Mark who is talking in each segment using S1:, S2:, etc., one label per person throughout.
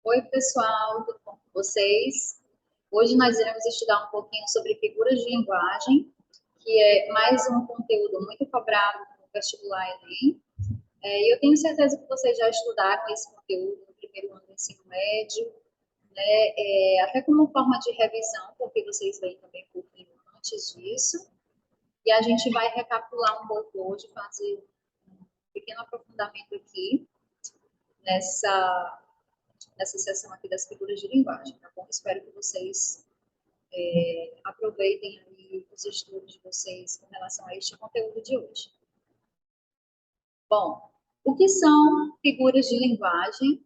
S1: Oi, pessoal, tudo bom com vocês? Hoje nós iremos estudar um pouquinho sobre figuras de linguagem, que é mais um conteúdo muito cobrado no vestibular Enem. E eu tenho certeza que vocês já estudaram esse conteúdo no primeiro ano do ensino médio, né? Até como forma de revisão, porque vocês veem também um pouquinho antes disso. E a gente vai recapitular um pouco hoje, fazer um pequeno aprofundamento aqui nessa sessão aqui das figuras de linguagem, tá bom? Espero que vocês aproveitem aí os estudos de vocês com relação a este conteúdo de hoje. Bom, o que são figuras de linguagem?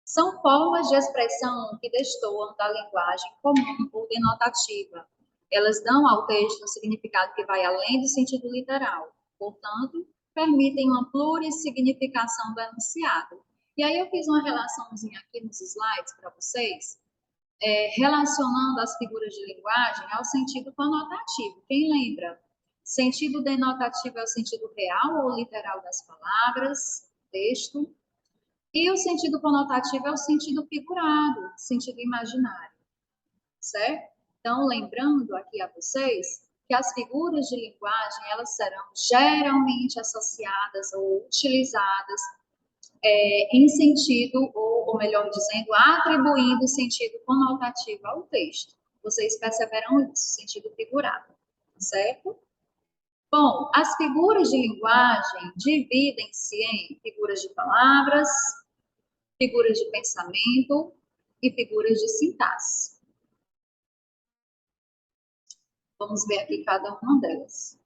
S1: São formas de expressão que destoam da linguagem comum ou denotativa. Elas dão ao texto um significado que vai além do sentido literal. Portanto, permitem uma plurissignificação do enunciado. E aí eu fiz uma relaçãozinha aqui nos slides para vocês, relacionando as figuras de linguagem ao sentido conotativo. Quem lembra? Sentido denotativo é o sentido real ou literal das palavras, texto. E o sentido conotativo é o sentido figurado, sentido imaginário, certo? Então, lembrando aqui a vocês que as figuras de linguagem, elas serão geralmente associadas ou utilizadas em sentido, ou melhor dizendo, atribuindo sentido conotativo ao texto. Vocês perceberão isso, sentido figurado, certo? Bom, as figuras de linguagem dividem-se em figuras de palavras, figuras de pensamento e figuras de sintaxe. Vamos ver aqui cada uma delas.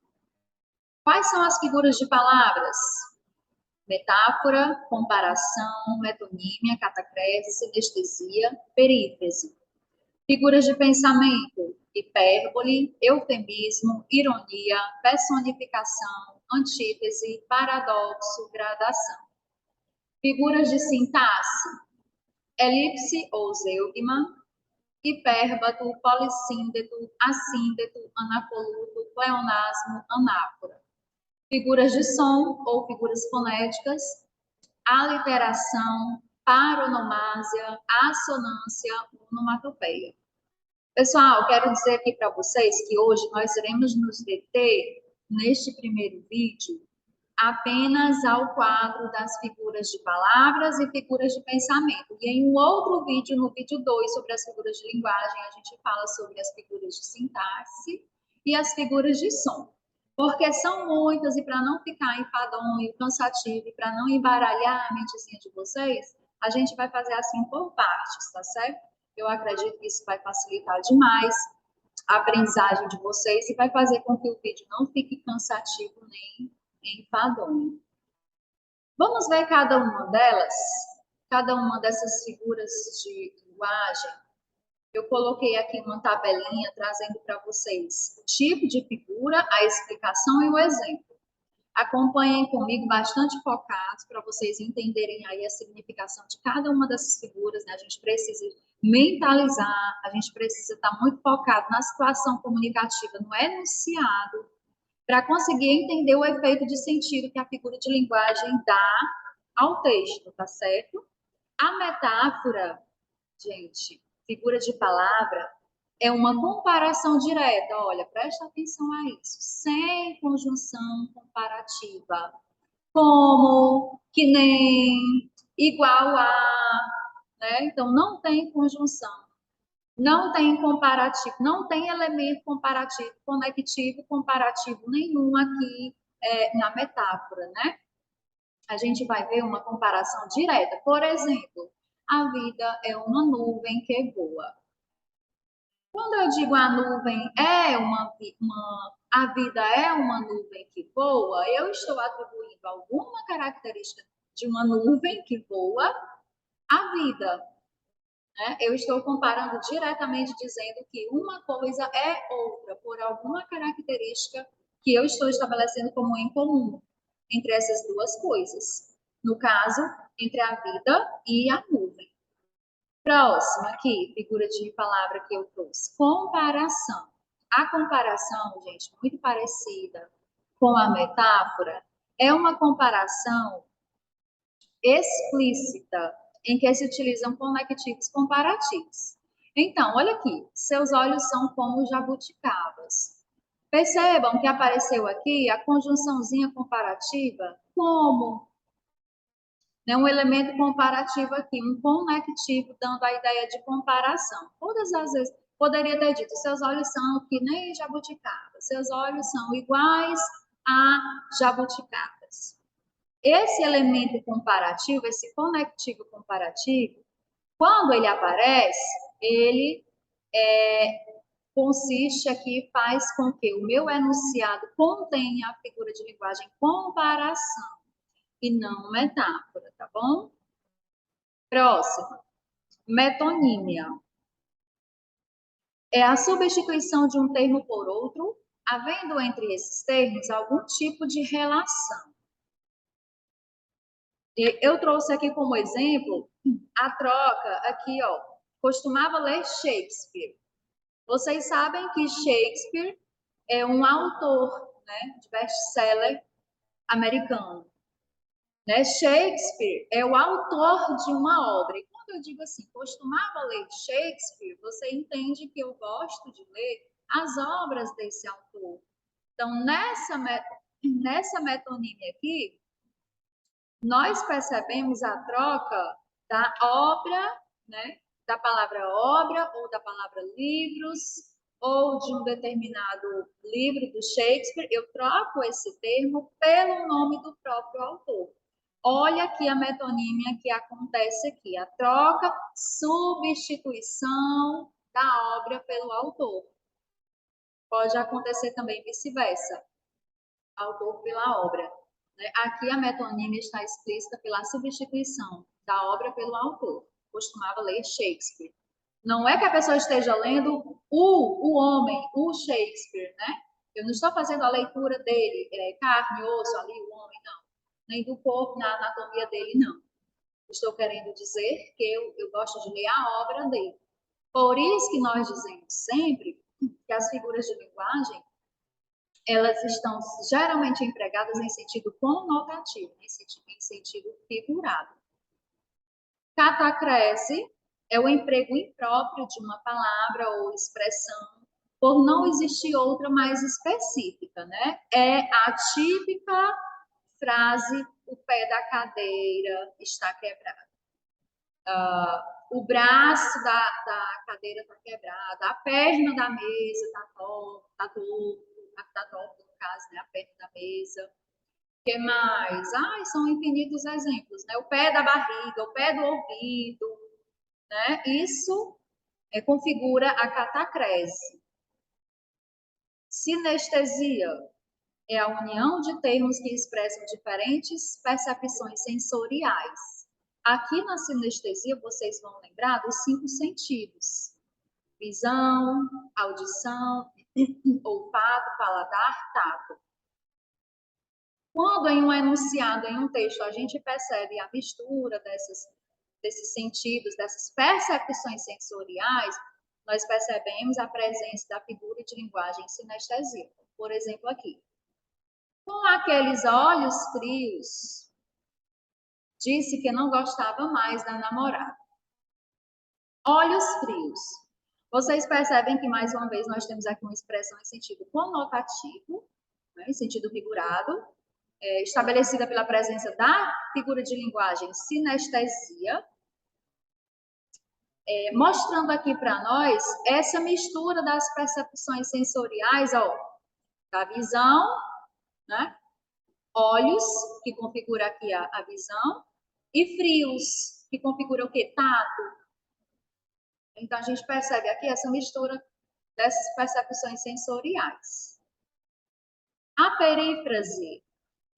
S1: Quais são as figuras de palavras? Metáfora, comparação, metonímia, catacrese, sinestesia, perífrase. Figuras de pensamento: hipérbole, eufemismo, ironia, personificação, antítese, paradoxo, gradação. Figuras de sintaxe: elipse ou zeugma, hipérbato, polissíndeto, assíndeto, anacoluto, pleonasmo, anáfora. Figuras de som ou figuras fonéticas: aliteração, paronomásia, assonância, onomatopeia. Pessoal, quero dizer aqui para vocês que hoje nós iremos nos deter, neste primeiro vídeo, apenas ao quadro das figuras de palavras e figuras de pensamento. E em um outro vídeo, no vídeo 2, sobre as figuras de linguagem, a gente fala sobre as figuras de sintaxe e as figuras de som. Porque são muitas, e para não ficar enfadonho, cansativo, e para não embaralhar a mentezinha de vocês, a gente vai fazer assim por partes, tá certo? Eu acredito que isso vai facilitar demais a aprendizagem de vocês e vai fazer com que o vídeo não fique cansativo nem enfadonho. Vamos ver cada uma delas? Cada uma dessas figuras de linguagem. Eu coloquei aqui uma tabelinha trazendo para vocês o tipo de figura, a explicação e o exemplo. Acompanhem comigo bastante focados para vocês entenderem aí a significação de cada uma dessas figuras, né? A gente precisa mentalizar, a gente precisa estar muito focado na situação comunicativa, no enunciado, para conseguir entender o efeito de sentido que a figura de linguagem dá ao texto, tá certo? A metáfora, gente, figura de palavra, é uma comparação direta. Olha, presta atenção a isso. Sem conjunção comparativa. Como, que nem, igual a, né? Então, não tem conjunção. Não tem comparativo, não tem elemento comparativo, conectivo, comparativo nenhum aqui na metáfora, né? A gente vai ver uma comparação direta. Por exemplo, a vida é uma nuvem que voa. Quando eu digo a nuvem é a vida é uma nuvem que voa, eu estou atribuindo alguma característica de uma nuvem que voa à vida. Né? Eu estou comparando diretamente dizendo que uma coisa é outra por alguma característica que eu estou estabelecendo como em comum entre essas duas coisas. No caso, entre a vida e a nuvem. Próximo aqui, figura de palavra que eu trouxe. Comparação. A comparação, gente, muito parecida com a metáfora, é uma comparação explícita em que se utilizam conectivos comparativos. Então, olha aqui, seus olhos são como jabuticabas. Percebam que apareceu aqui a conjunçãozinha comparativa como, né, um elemento comparativo aqui, um conectivo dando a ideia de comparação. Todas as vezes, poderia ter dito, seus olhos são que nem jabuticabas, seus olhos são iguais a jabuticabas. Esse elemento comparativo, esse conectivo comparativo, quando ele aparece, ele consiste aqui, faz com que o meu enunciado contenha a figura de linguagem comparação e não metáfora, tá bom? Próximo, metonímia. É a substituição de um termo por outro, havendo entre esses termos algum tipo de relação. Eu trouxe aqui como exemplo a troca aqui, ó. Costumava ler Shakespeare. Vocês sabem que Shakespeare é um autor, né, de best-seller americano. Né? Shakespeare é o autor de uma obra. E quando eu digo assim, costumava ler Shakespeare, você entende que eu gosto de ler as obras desse autor. Então, nessa metonímia aqui, nós percebemos a troca da obra, né, da palavra obra ou da palavra livros ou de um determinado livro do Shakespeare, eu troco esse termo pelo nome do próprio autor. Olha aqui a metonímia que acontece aqui, a troca, substituição da obra pelo autor. Pode acontecer também vice-versa, autor pela obra. Aqui a metonímia está explícita pela substituição da obra pelo autor. Costumava ler Shakespeare. Não é que a pessoa esteja lendo o homem, o Shakespeare, né? Eu não estou fazendo a leitura dele, carne, osso, ali, o homem, não. Nem do corpo, na anatomia dele, não. Estou querendo dizer que eu gosto de ler a obra dele. Por isso que nós dizemos sempre que as figuras de linguagem elas estão geralmente empregadas em sentido conotativo, em sentido figurado. Catacrese é o emprego impróprio de uma palavra ou expressão, por não existir outra mais específica, né? É a típica frase: o pé da cadeira está quebrado. O braço da cadeira está quebrado, a perna da mesa está torta, no caso, né? A perna da mesa. O que mais? São infinitos exemplos, né? O pé da barriga, o pé do ouvido, né? Isso configura a catacrese. Sinestesia é a união de termos que expressam diferentes percepções sensoriais. Aqui na sinestesia, vocês vão lembrar dos 5 sentidos: visão, audição, olfato, paladar, tato. Quando em um enunciado, em um texto, a gente percebe a mistura desses sentidos, dessas percepções sensoriais, nós percebemos a presença da figura de linguagem sinestesia. Por exemplo, aqui. Com aqueles olhos frios, disse que não gostava mais da namorada. Olhos frios. Vocês percebem que, mais uma vez, nós temos aqui uma expressão em sentido conotativo, né, em sentido figurado, estabelecida pela presença da figura de linguagem sinestesia, mostrando aqui para nós essa mistura das percepções sensoriais, ó, da visão, né? Olhos, que configura aqui a visão, e frios, que configura o quê? Tato. Então, a gente percebe aqui essa mistura dessas percepções sensoriais. A perífrase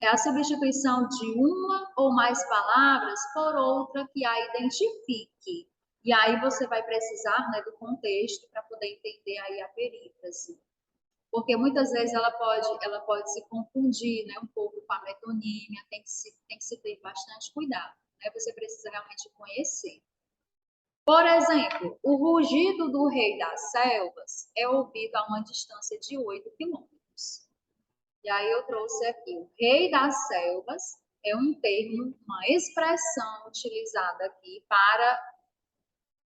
S1: é a substituição de uma ou mais palavras por outra que a identifique. E aí você vai precisar, né, do contexto para poder entender aí a perífrase. Porque muitas vezes ela pode se confundir, né, um pouco com a metonímia, tem que se ter bastante cuidado, né? Você precisa realmente conhecer. Por exemplo, o rugido do rei das selvas é ouvido a uma distância de 8 quilômetros. E aí eu trouxe aqui o rei das selvas é um termo, uma expressão utilizada aqui para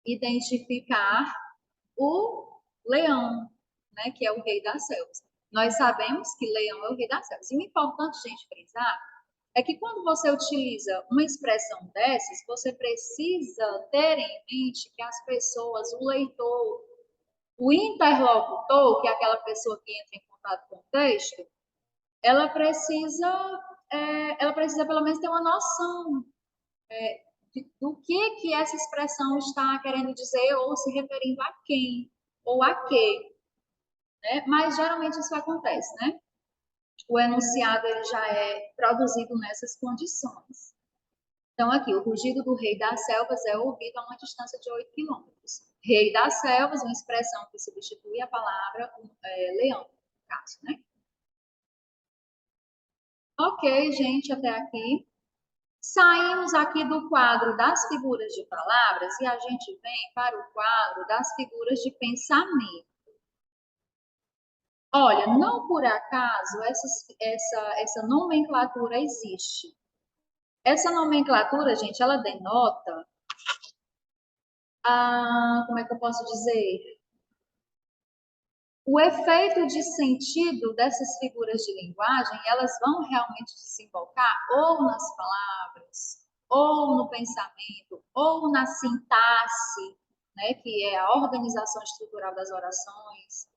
S1: identificar o leão, né, que é o rei das selvas. Nós sabemos que leão é o rei das selvas. E o importante, gente, frisar é que quando você utiliza uma expressão dessas, você precisa ter em mente que as pessoas, o leitor, o interlocutor, que é aquela pessoa que entra em contato com o texto, ela precisa pelo menos ter uma noção do que essa expressão está querendo dizer ou se referindo a quem ou a quê, né? Mas geralmente isso acontece, né? O enunciado ele já é produzido nessas condições. Então, aqui, o rugido do rei das selvas é ouvido a uma distância de 8 quilômetros. Rei das selvas, uma expressão que substitui a palavra leão, no caso, né? Ok, gente, até aqui. Saímos aqui do quadro das figuras de palavras e a gente vem para o quadro das figuras de pensamento. Olha, não por acaso essa nomenclatura existe. Essa nomenclatura, gente, ela denota, como é que eu posso dizer? O efeito de sentido dessas figuras de linguagem, elas vão realmente desembocar ou nas palavras, ou no pensamento, ou na sintaxe, né, que é a organização estrutural das orações,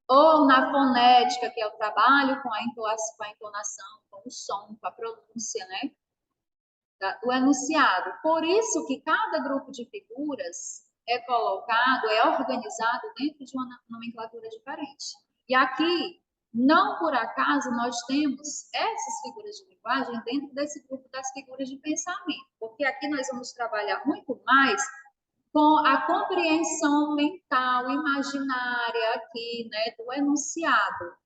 S1: ou na fonética, que é o trabalho com a entonação, com o som, com a pronúncia, né, do enunciado. Por isso que cada grupo de figuras é colocado, é organizado dentro de uma nomenclatura diferente. E aqui, não por acaso, nós temos essas figuras de linguagem dentro desse grupo das figuras de pensamento, porque aqui nós vamos trabalhar muito mais com a compreensão mental, imaginária aqui, né, do enunciado.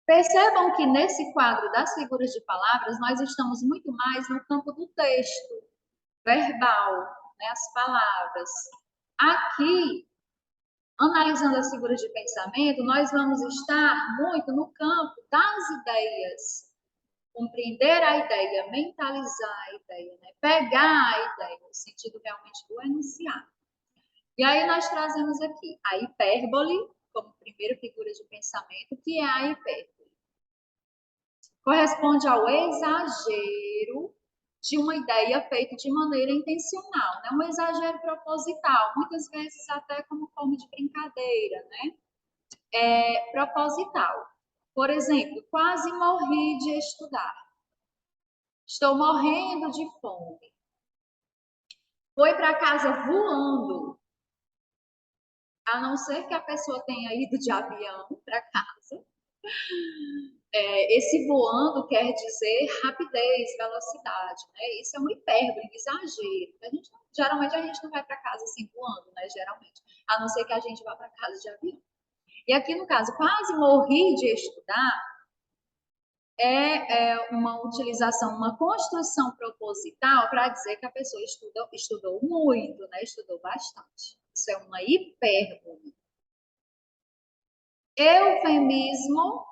S1: Percebam que nesse quadro das figuras de palavras, nós estamos muito mais no campo do texto, verbal, né, as palavras. Aqui, analisando as figuras de pensamento, nós vamos estar muito no campo das ideias. Compreender a ideia, mentalizar a ideia, né? Pegar a ideia, no sentido realmente do enunciado. E aí nós trazemos aqui a hipérbole, como primeira figura de pensamento, que é a hipérbole. Corresponde ao exagero de uma ideia feita de maneira intencional, né? Um exagero proposital, muitas vezes até como forma de brincadeira, né? Proposital. Por exemplo, quase morri de estudar. Estou morrendo de fome. Foi para casa voando. A não ser que a pessoa tenha ido de avião para casa. Esse voando quer dizer rapidez, velocidade, né? Isso é uma hipérbole, um exagero. Geralmente a gente não vai para casa assim voando, né? Geralmente, a não ser que a gente vá para casa de avião. E aqui no caso, quase morri de estudar, é uma utilização, uma construção proposital para dizer que a pessoa estudou muito, né? Estudou bastante. Isso é uma hipérbole. Eufemismo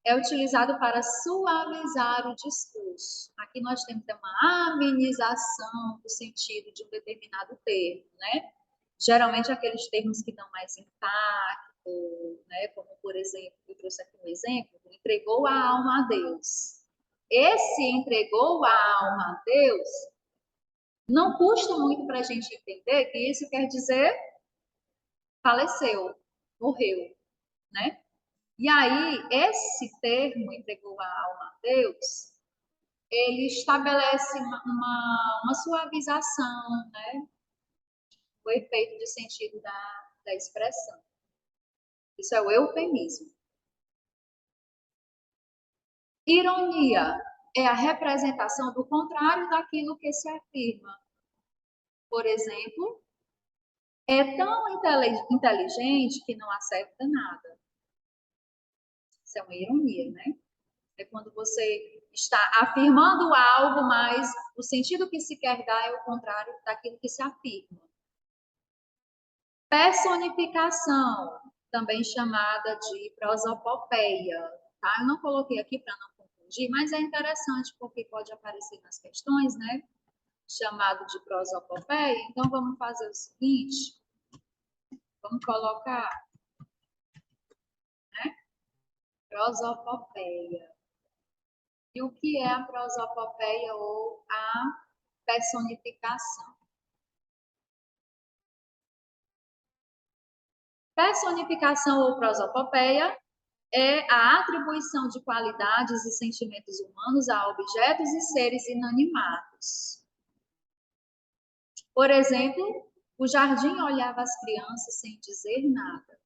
S1: é utilizado para suavizar o discurso. Aqui nós temos uma amenização do sentido de um determinado termo, né? Geralmente aqueles termos que dão mais impacto, né? Como, por exemplo, eu trouxe aqui um exemplo, entregou a alma a Deus. Esse entregou a alma a Deus não custa muito para a gente entender que isso quer dizer faleceu, morreu, né? E aí, esse termo, entregou a alma a Deus, ele estabelece uma suavização, né? O efeito de sentido da expressão. Isso é o eufemismo. Ironia é a representação do contrário daquilo que se afirma. Por exemplo, é tão inteligente que não acerta nada. Isso é uma ironia, né? É quando você está afirmando algo, mas o sentido que se quer dar é o contrário daquilo que se afirma. Personificação, também chamada de prosopopeia, tá? Eu não coloquei aqui para não confundir. confundir, mas é interessante porque pode aparecer nas questões, né? Chamado de prosopopeia. Então, vamos fazer o seguinte, vamos colocar, né? Prosopopeia. E o que é a prosopopeia ou a personificação? Personificação ou prosopopeia é a atribuição de qualidades e sentimentos humanos a objetos e seres inanimados. Por exemplo, o jardim olhava as crianças sem dizer nada.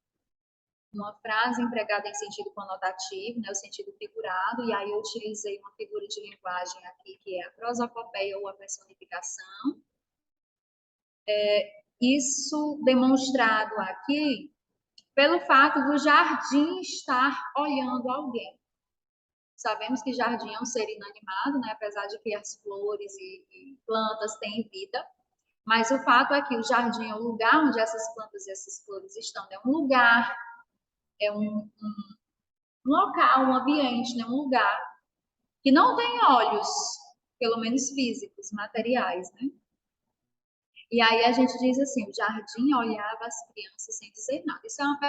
S1: Uma frase empregada em sentido conotativo, né, o sentido figurado, e aí eu utilizei uma figura de linguagem aqui, que é a prosopopeia ou a personificação. Isso demonstrado aqui pelo fato do jardim estar olhando alguém. Sabemos que jardim é um ser inanimado, né, apesar de que as flores e plantas têm vida, mas o fato é que o jardim é o lugar onde essas plantas e essas flores estão, é um lugar, é um local, um ambiente, né? Um lugar que não tem olhos, pelo menos físicos, materiais, né? E aí a gente diz assim, o jardim olhava as crianças sem dizer nada. Isso é uma